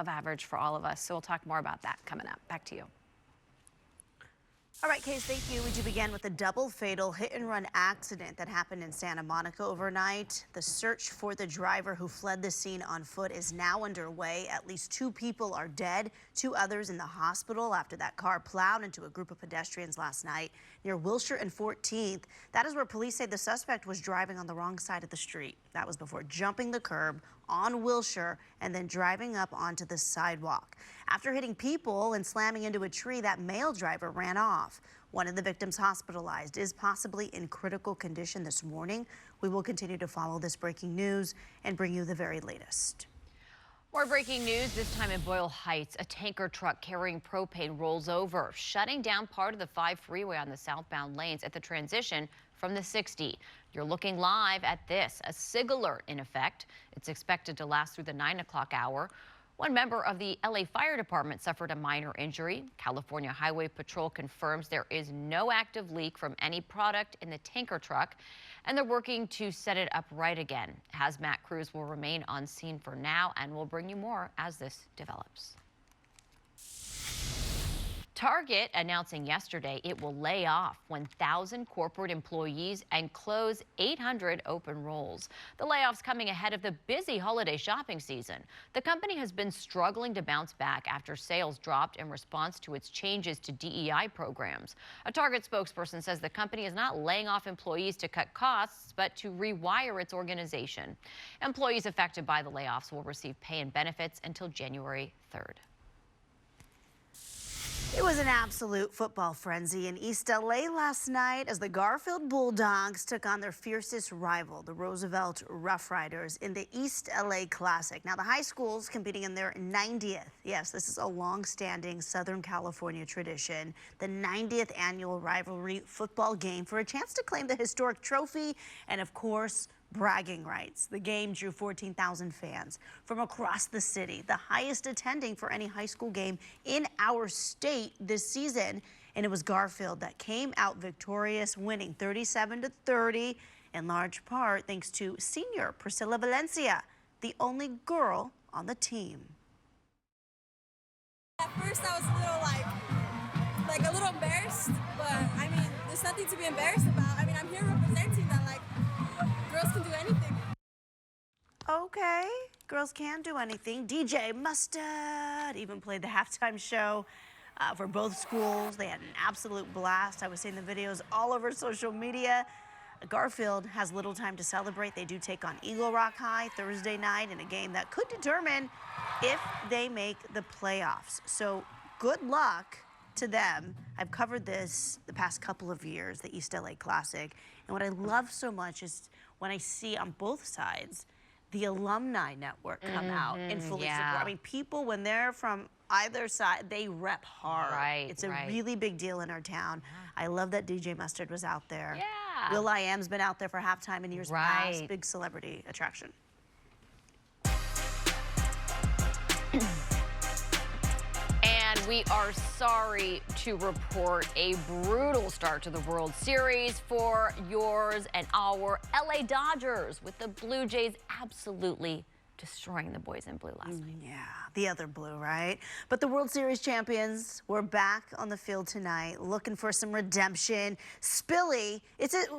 average for all of us. So we'll talk more about that coming up. Back to you. All right, Case, thank you. We do begin with a double fatal hit-and-run accident that happened in Santa Monica overnight. The search for the driver who fled the scene on foot is now underway. At least 2 people are dead, 2 others in the hospital after that car plowed into a group of pedestrians last night near Wilshire and 14th. That is where police say the suspect was driving on the wrong side of the street. That was before jumping the curb on Wilshire and then driving up onto the sidewalk. After hitting people and slamming into a tree, that male driver ran off. One of the victims hospitalized is possibly in critical condition this morning. We will continue to follow this breaking news and bring you the very latest. More breaking news, this time in Boyle Heights. A tanker truck carrying propane rolls over, shutting down part of the 5 freeway on the southbound lanes at the transition from the 60. You're looking live at this, a SIG alert in effect. It's expected to last through the 9 o'clock hour. One member of the LA Fire Department suffered a minor injury. California Highway Patrol confirms there is no active leak from any product in the tanker truck, and they're working to set it up right again. Hazmat crews will remain on scene for now, and we'll bring you more as this develops. Target announcing yesterday it will lay off 1,000 corporate employees and close 800 open roles. The layoffs coming ahead of the busy holiday shopping season. The company has been struggling to bounce back after sales dropped in response to its changes to DEI programs. A Target spokesperson says the company is not laying off employees to cut costs, but to rewire its organization. Employees affected by the layoffs will receive pay and benefits until January 3rd. It was an absolute football frenzy in East LA last night as the Garfield Bulldogs took on their fiercest rival, the Roosevelt Rough Riders, in the East LA Classic. Now, the high school's competing in their 90th. Yes, this is a long-standing Southern California tradition. The 90th annual rivalry football game for a chance to claim the historic trophy and, of course, bragging rights. The game drew 14,000 fans from across the city, the highest attending for any high school game in our state this season. And it was Garfield that came out victorious, winning 37-30, in large part thanks to senior Priscilla Valencia, the only girl on the team. At first I was a little a little embarrassed, but I mean, there's nothing to be embarrassed about. I mean, I'm here representing that girls can do anything. Okay, girls can do anything. DJ Mustard even played the halftime show for both schools. They had an absolute blast. I was seeing the videos all over social media. Garfield has little time to celebrate. They do take on Eagle Rock High Thursday night in a game that could determine if they make the playoffs. So good luck to them. I've covered this the past couple of years, the East LA Classic. And what I love so much is when I see on both sides the alumni network come out and fully support. I mean, people, when they're from either side, they rep hard. Right, it's a really big deal in our town. I love that DJ Mustard was out there. Yeah. will.i.am's been out there for halftime in years past. Big celebrity attraction. And we are sorry to report a brutal start to the World Series for yours and our LA Dodgers, with the Blue Jays absolutely destroying the boys in blue last night. Yeah, the other blue, right? But the World Series champions were back on the field tonight, looking for some redemption. Spilly,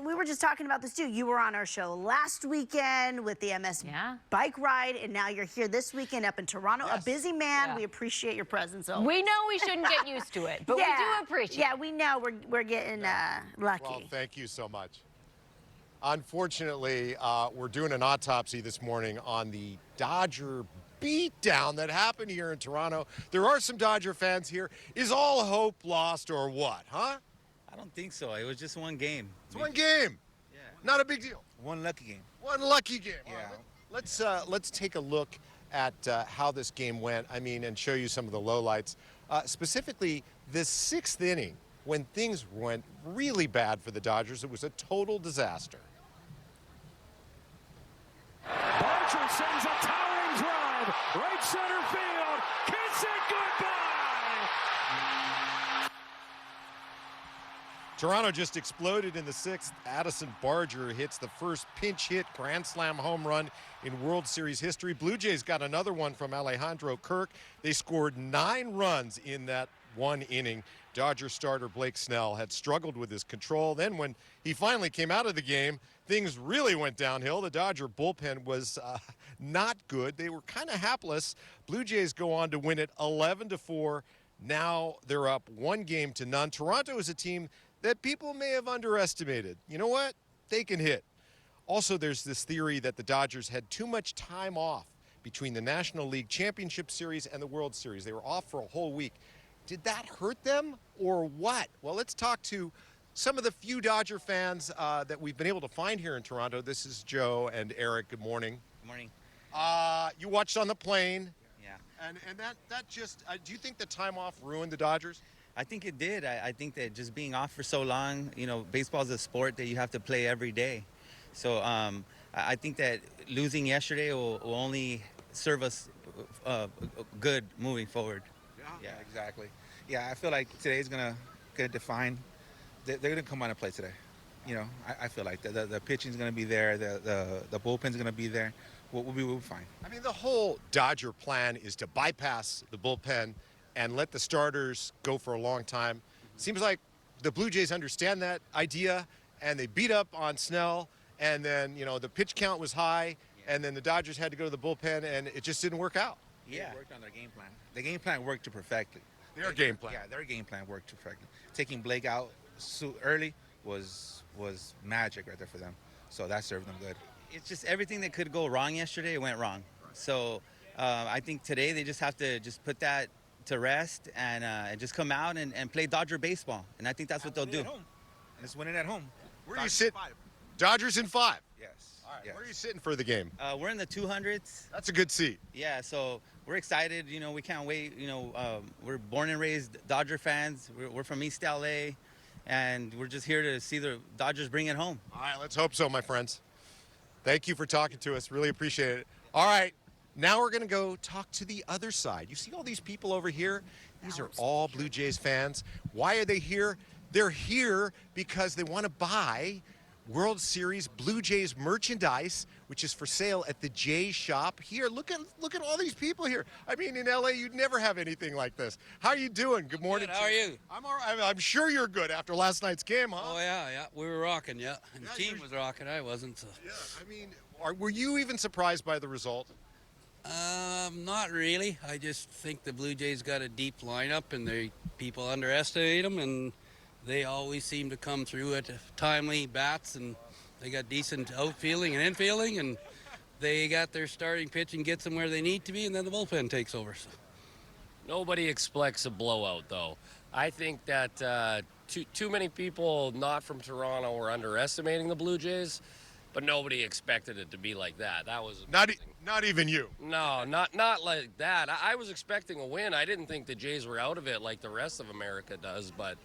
we were just talking about this too. You were on our show last weekend with the MS bike ride, and now you're here this weekend up in Toronto. A busy man. We appreciate your presence. Always. We know we shouldn't get used to it, but we do appreciate it. Yeah, we know we're getting lucky. Well, thank you so much. Unfortunately, we're doing an autopsy this morning on the Dodger beatdown that happened here in Toronto. There are some Dodger fans here. Is all hope lost or what, huh? I don't think so. It was just one game. It's one game. Yeah. Not a big deal. One lucky game. One lucky game. Yeah. Let's take a look at how this game went. I mean, and show you some of the lowlights. Specifically, the 6th inning, when things went really bad for the Dodgers. It was a total disaster. Archer sends a towering drive, right center field, kiss it goodbye! Toronto just exploded in the 6th. Addison Barger hits the first pinch hit grand slam home run in World Series history. Blue Jays got another one from Alejandro Kirk. They scored 9 runs in that one inning. Dodger starter Blake Snell had struggled with his control. Then when he finally came out of the game, things really went downhill. The Dodger bullpen was not good. They were kind of hapless. Blue Jays go on to win it 11-4. Now they're up 1-0. Toronto is a team that people may have underestimated. You know what? They can hit. Also, there's this theory that the Dodgers had too much time off between the National League Championship Series and the World Series. They were off for a whole week. Did that hurt them or what? Well, let's talk to some of the few Dodger fans that we've been able to find here in Toronto. This is Joe and Eric. Good morning. Good morning. You watched on the plane. Yeah. And that just, do you think the time off ruined the Dodgers? I think it did. I think that just being off for so long, you know, baseball is a sport that you have to play every day. So I think that losing yesterday will only serve us good moving forward. Yeah, exactly. Yeah, I feel like today's gonna define. They're gonna come on and play today. You know, I feel like the pitching's gonna be there. The bullpen's gonna be there. We'll be fine. I mean, the whole Dodger plan is to bypass the bullpen and let the starters go for a long time. Seems like the Blue Jays understand that idea, and they beat up on Snell, and then, you know, the pitch count was high, and then the Dodgers had to go to the bullpen, and it just didn't work out. Yeah, they worked on their game plan. The game plan worked to perfectly. Their game plan. Yeah, their game plan worked to perfectly. Taking Blake out so early was magic right there for them. So that served them good. It's just everything that could go wrong yesterday went wrong. So I think today they just have to just put that to rest and just come out and play Dodger baseball. And I think that's what they'll do. Let's win it at home. Where do you sit? Dodgers in 5. Yes. All right. Yes. Where are you sitting for the game? We're in the 200s. That's a good seat. Yeah, so we're excited. You know, we can't wait. You know, we're born and raised Dodger fans. We're from East LA, and we're just here to see the Dodgers bring it home. All right, let's hope so, my friends. Thank you for talking to us. Really appreciate it. All right, now we're going to go talk to the other side. You see all these people over here? These are all Blue Jays fans. Why are they here? They're here because they want to buy World Series Blue Jays merchandise, which is for sale at the Jays shop here. Look at all these people here. I mean, in LA, you'd never have anything like this. How are you doing? Good morning. Good. How are you? I'm all right. I'm sure you're good after last night's game, huh? Oh yeah, we were rocking, yeah. And Yeah, the team was rocking. I wasn't. So. Yeah. I mean, were you even surprised by the result? Not really. I just think the Blue Jays got a deep lineup, and people underestimate them, and they always seem to come through at timely bats, and they got decent outfielding and infielding, and they got their starting pitching gets them where they need to be, and then the bullpen takes over. So. Nobody expects a blowout, though. I think that too many people not from Toronto were underestimating the Blue Jays, but nobody expected it to be like that. That was not even you. No, not like that. I was expecting a win. I didn't think the Jays were out of it like the rest of America does, but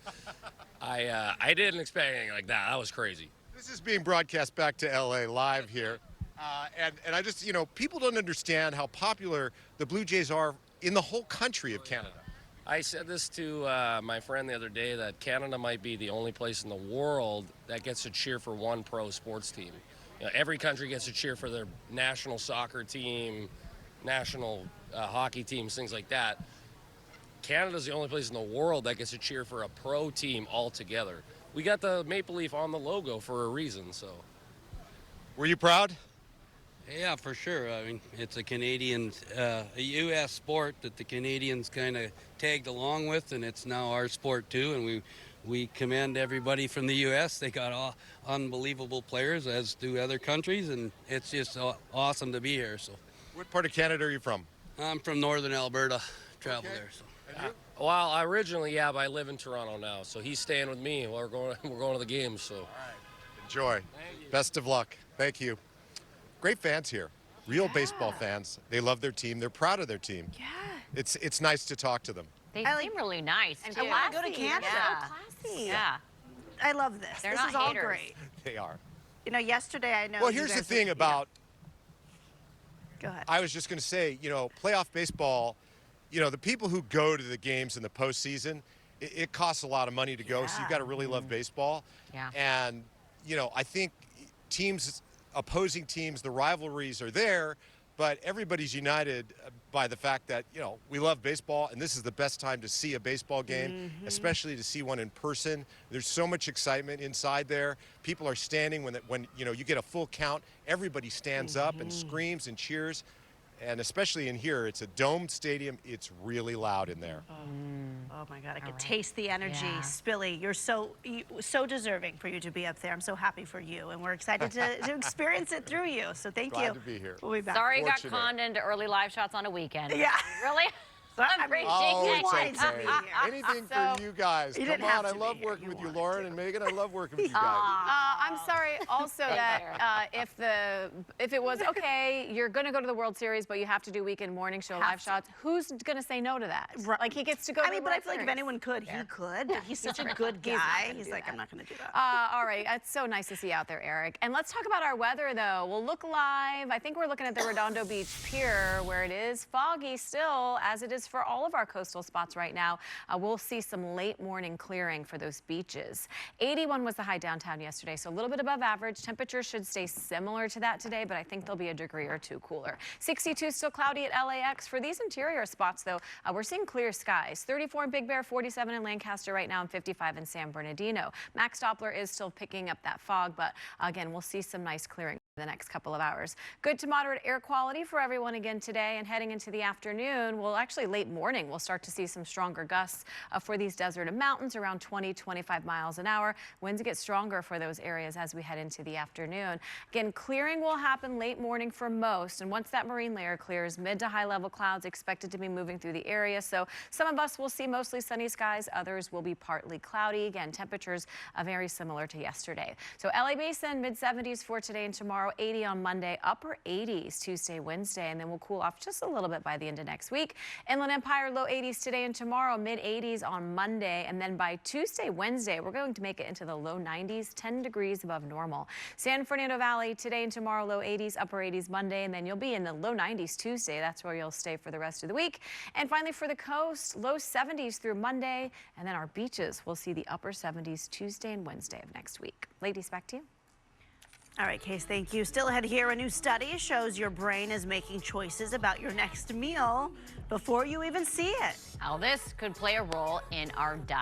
I didn't expect anything like that. That was crazy. This is being broadcast back to LA live here, and I just, you know, people don't understand how popular the Blue Jays are in the whole country of Canada. I said this to my friend the other day that Canada might be the only place in the world that gets to cheer for one pro sports team. You know, every country gets to cheer for their national soccer team, national hockey teams, things like that. Canada's the only place in the world that gets to cheer for a pro team altogether. We got the maple leaf on the logo for a reason, so. Were you proud? Yeah, for sure. I mean, it's a Canadian, a U.S. sport that the Canadians kind of tagged along with, and it's now our sport too. And we commend everybody from the U.S. They got all unbelievable players, as do other countries, and it's just awesome to be here. So. What part of Canada are you from? I'm from northern Alberta. Travel there. So. Well, originally, yeah, but I live in Toronto now, so he's staying with me. We're going to the games, so. All right. Enjoy. Best of luck. Thank you. Great fans here. Real baseball fans. They love their team. They're proud of their team. Yeah. It's nice to talk to them. They seem really nice, And too. I want to go to Canada. Yeah. Classy. Yeah. I love this. They're this not is all haters. great. They are. You know, yesterday I know. Well, you here's the guys thing were- about. Go ahead. I was just going to say, you know, playoff baseball, you know, the people who go to the games in the postseason, it costs a lot of money to go, so you've got to really love baseball. Yeah. And, you know, I think opposing teams, the rivalries are there, but everybody's united by the fact that, you know, we love baseball, and this is the best time to see a baseball game, especially to see one in person. There's so much excitement inside there. People are standing when you know, you get a full count. Everybody stands up and screams and cheers. And especially in here, it's a domed stadium. It's really loud in there. Oh my God, I could taste the energy. Yeah. Spilly, you're so deserving for you to be up there. I'm so happy for you, and we're excited to experience it through you. So thank you. Glad to be here. We'll be back. Sorry you got conned into early live shots on a weekend. Yeah. Really? It's okay. Anything for you guys. Come on, I love working with you, Lauren and Megan. I love working with you guys. I'm sorry also that if it was okay, you're going to go to the World Series, but you have to do weekend morning show live shots, who's going to say no to that? Right. Like, he gets to go to the but World I feel like if anyone could, he could. But he's such a good guy. He's like, I'm not going to do that. All right. It's so nice to see you out there, Eric. And let's talk about our weather, though. We'll look live. I think we're looking at the Redondo Beach Pier, where it is foggy still, as it is for all of our coastal spots right now. We'll see some late morning clearing for those beaches. 81 was the high downtown yesterday, so a little bit above average. Temperatures should stay similar to that today, but I think they'll be a degree or two cooler. 62 still cloudy at LAX. For these interior spots, though, we're seeing clear skies. 34 in Big Bear, 47 in Lancaster right now, and 55 in San Bernardino. Max Doppler is still picking up that fog, but again, we'll see some nice clearing the next couple of hours. Good to moderate air quality for everyone again today, and heading into the afternoon, well, actually late morning, we'll start to see some stronger gusts for these desert and mountains, around 20-25 miles an hour. Winds get stronger for those areas as we head into the afternoon. Again, clearing will happen late morning for most, and once that marine layer clears, mid to high level clouds expected to be moving through the area. So some of us will see mostly sunny skies, others will be partly cloudy. Again, temperatures very similar to yesterday. So LA Basin, mid 70s for today and tomorrow. 80 on Monday, upper 80s Tuesday, Wednesday, and then we'll cool off just a little bit by the end of next week. Inland Empire, low 80s today and tomorrow, mid 80s on Monday, and then by Tuesday, Wednesday, we're going to make it into the low 90s, 10 degrees above normal. San Fernando Valley today and tomorrow, low 80s, upper 80s Monday, and then you'll be in the low 90s Tuesday. That's where you'll stay for the rest of the week. And finally for the coast, low 70s through Monday, and then our beaches will see the upper 70s Tuesday and Wednesday of next week. Ladies, back to you. All right, Case, thank you. Still ahead here, a new study shows your brain is making choices about your next meal before you even see it. How this could play a role in our diet.